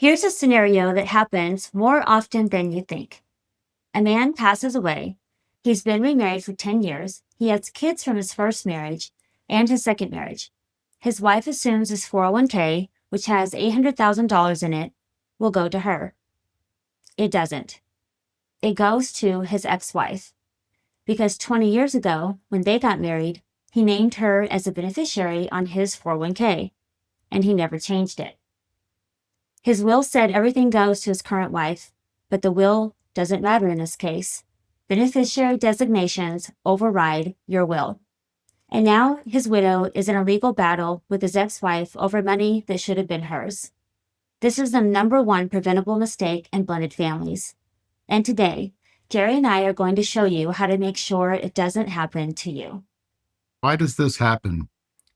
Here's a scenario that happens more often than you think. A man passes away. He's been remarried for 10 years. He has kids from his first marriage and his second marriage. His wife assumes his 401k, which has $800,000 in it, will go to her. It doesn't. It goes to his ex-wife. Because 20 years ago, when they got married, he named her as a beneficiary on his 401k, and he never changed it. His will said everything goes to his current wife, but the will doesn't matter in this case. Beneficiary designations override your will. And now his widow is in a legal battle with his ex-wife over money that should have been hers. This is the #1 preventable mistake in blended families. And today, Jerry and I are going to show you how to make sure it doesn't happen to you. Why does this happen?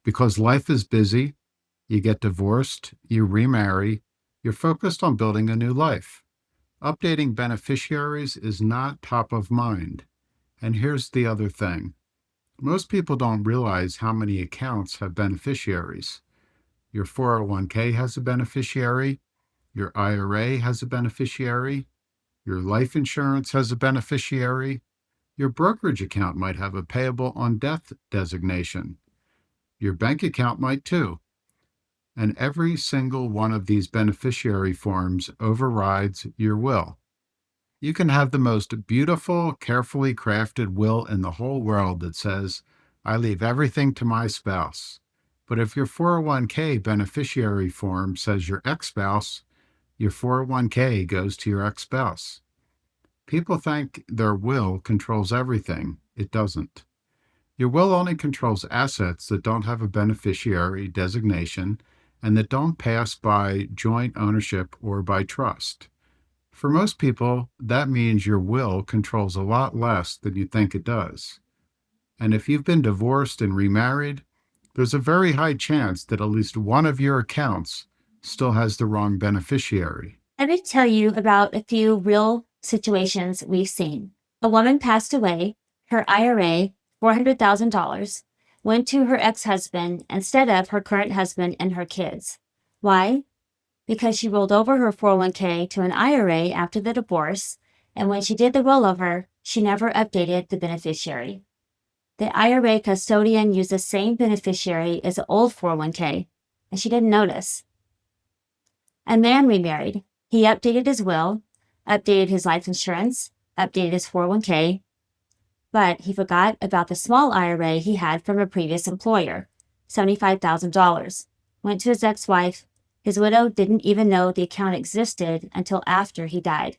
Because life is busy, you get divorced, you remarry, you're focused on building a new life. Updating beneficiaries is not top of mind. And here's the other thing. Most people don't realize how many accounts have beneficiaries. Your 401k has a beneficiary, your IRA has a beneficiary, your life insurance has a beneficiary, your brokerage account might have a payable on death designation. Your bank account might too. And every single one of these beneficiary forms overrides your will. You can have the most beautiful, carefully crafted will in the whole world that says, I leave everything to my spouse. But if your 401k beneficiary form says your ex-spouse, your 401k goes to your ex-spouse. People think their will controls everything. It doesn't. Your will only controls assets that don't have a beneficiary designation and that don't pass by joint ownership or by trust. For most people, that means your will controls a lot less than you think it does. And if you've been divorced and remarried, there's a very high chance that at least one of your accounts still has the wrong beneficiary. Let me tell you about a few real situations we've seen. A woman passed away. Her IRA, $400,000, went to her ex-husband instead of her current husband and her kids. Why? Because she rolled over her 401k to an IRA after the divorce, and when she did the rollover, she never updated the beneficiary. The IRA custodian used the same beneficiary as the old 401k, and she didn't notice. A man remarried. He updated his will, updated his life insurance, updated his 401k, but he forgot about the small IRA he had from a previous employer, $75,000. Went to his ex-wife. His widow didn't even know the account existed until after he died.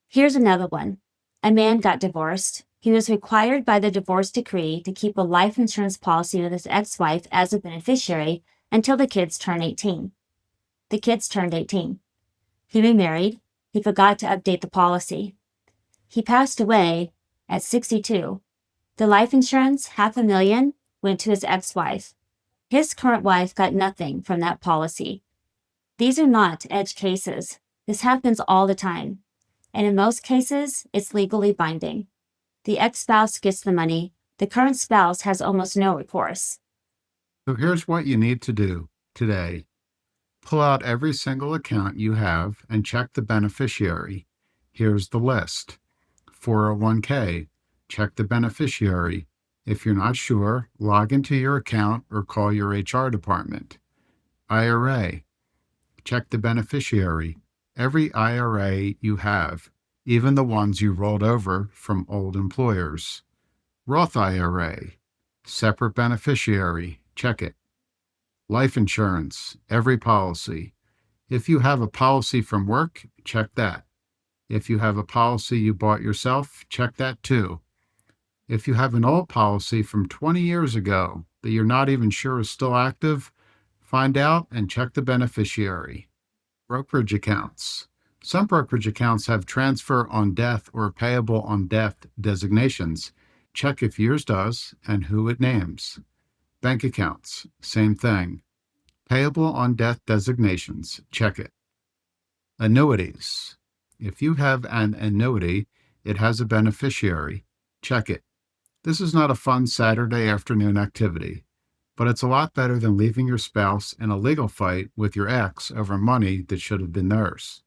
Here's another one. A man got divorced. He was required by the divorce decree to keep a life insurance policy with his ex-wife as a beneficiary until the kids turned 18. The kids turned 18. He remarried. He forgot to update the policy. He passed away at 62. The life insurance, $500,000, went to his ex-wife. His current wife got nothing from that policy. These are not edge cases. This happens all the time. And in most cases, it's legally binding. The ex-spouse gets the money. The current spouse has almost no recourse. So here's what you need to do today. Pull out every single account you have and check the beneficiary. Here's the list. 401k, check the beneficiary. If you're not sure, log into your account or call your HR department. IRA, check the beneficiary. Every IRA you have, even the ones you rolled over from old employers. Roth IRA, separate beneficiary, check it. Life insurance, every policy. If you have a policy from work, check that. If you have a policy you bought yourself, check that too. If you have an old policy from 20 years ago that you're not even sure is still active, find out and check the beneficiary. Brokerage accounts. Some brokerage accounts have transfer on death or payable on death designations. Check if yours does and who it names. Bank accounts, same thing. Payable on death designations, check it. Annuities. If you have an annuity, it has a beneficiary, check it. This is not a fun Saturday afternoon activity. but it's a lot better than leaving your spouse in a legal fight with your ex over money that should have been theirs.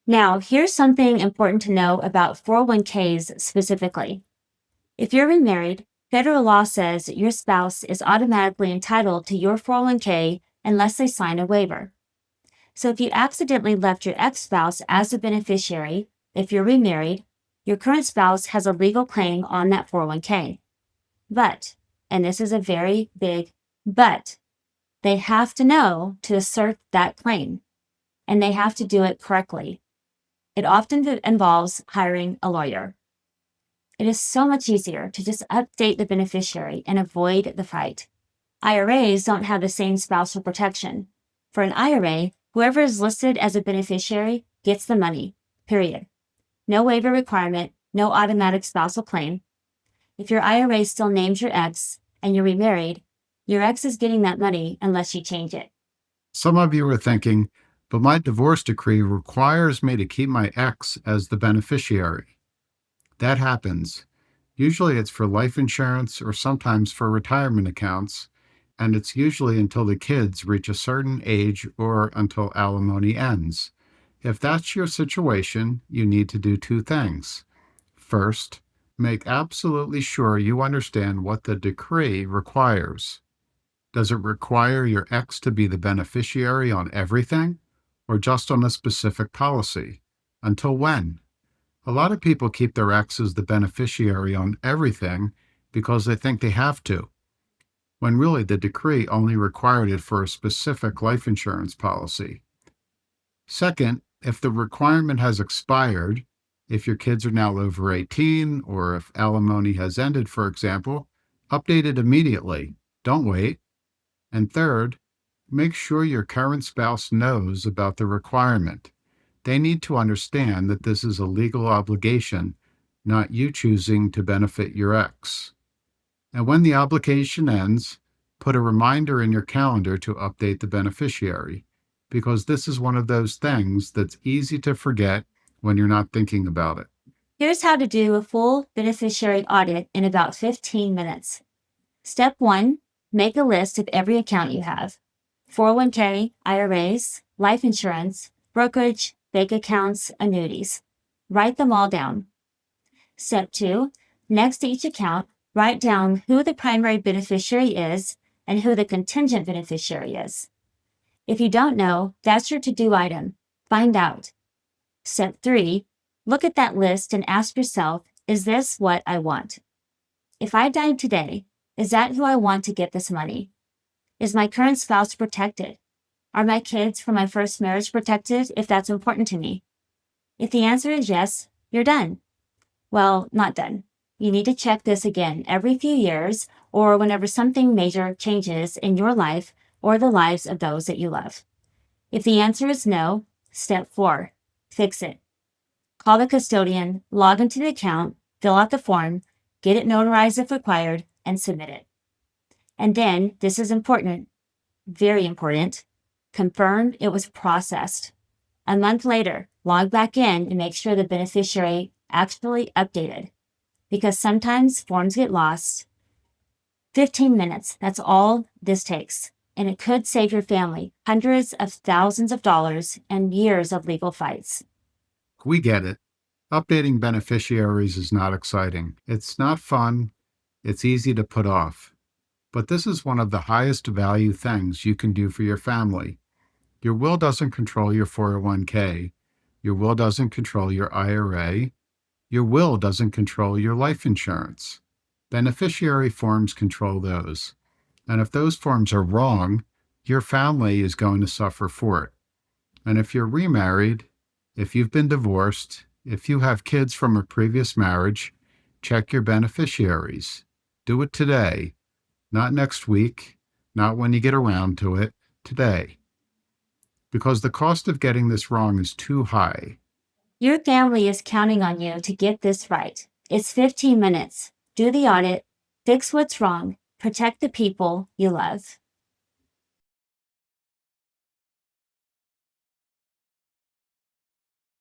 Now, here's something important to know about 401ks specifically. If you're remarried, federal law says your spouse is automatically entitled to your 401k unless they sign a waiver. So if you accidentally left your ex-spouse as a beneficiary, if you're remarried, your current spouse has a legal claim on that 401k. But, and this is a very big but, they have to know to assert that claim, and they have to do it correctly. It often involves hiring a lawyer. It is so much easier to just update the beneficiary and avoid the fight. IRAs don't have the same spousal protection. For an IRA, whoever is listed as a beneficiary gets the money, period. No waiver requirement, no automatic spousal claim. If your IRA still names your ex and you're remarried, your ex is getting that money unless you change it. Some of you are thinking, but my divorce decree requires me to keep my ex as the beneficiary. That happens. Usually it's for life insurance or sometimes for retirement accounts, and it's usually until the kids reach a certain age or until alimony ends. If that's your situation, you need to do two things. First, make absolutely sure you understand what the decree requires. Does it require your ex to be the beneficiary on everything, or just on a specific policy? Until when? A lot of people keep their ex as the beneficiary on everything because they think they have to, when really the decree only required it for a specific life insurance policy. Second, if the requirement has expired, if your kids are now over 18, or if alimony has ended, for example, update it immediately. Don't wait. And third, make sure your current spouse knows about the requirement. They need to understand that this is a legal obligation, not you choosing to benefit your ex. And when the obligation ends, put a reminder in your calendar to update the beneficiary, because this is one of those things that's easy to forget when you're not thinking about it. Here's how to do a full beneficiary audit in about 15 minutes. Step 1, make a list of every account you have: 401k, IRAs, life insurance, brokerage, bank accounts, annuities. Write them all down. Step 2, next to each account, write down who the primary beneficiary is and who the contingent beneficiary is. If you don't know, that's your to-do item. Find out. Step 3, look at that list and ask yourself, is this what I want? If I died today, is that who I want to get this money? Is my current spouse protected? Are my kids from my first marriage protected if that's important to me? If the answer is yes, you're done. Well, not done. You need to check this again every few years or whenever something major changes in your life or the lives of those that you love. If the answer is no, step 4, fix it. Call the custodian, log into the account, fill out the form, get it notarized if required, and submit it. And then, this is important, very important, confirm it was processed. A month later, log back in and make sure the beneficiary actually updated, because sometimes forms get lost. 15 minutes, that's all this takes, and it could save your family hundreds of thousands of dollars and years of legal fights. We get it. Updating beneficiaries is not exciting. It's not fun. It's easy to put off. But this is one of the highest value things you can do for your family. Your will doesn't control your 401k. Your will doesn't control your IRA. Your will doesn't control your life insurance. Beneficiary forms control those. And if those forms are wrong, your family is going to suffer for it. And if you're remarried, if you've been divorced, if you have kids from a previous marriage, check your beneficiaries. Do it today, not next week, not when you get around to it, today. Because the cost of getting this wrong is too high. Your family is counting on you to get this right. It's 15 minutes. Do the audit, fix what's wrong, protect the people you love.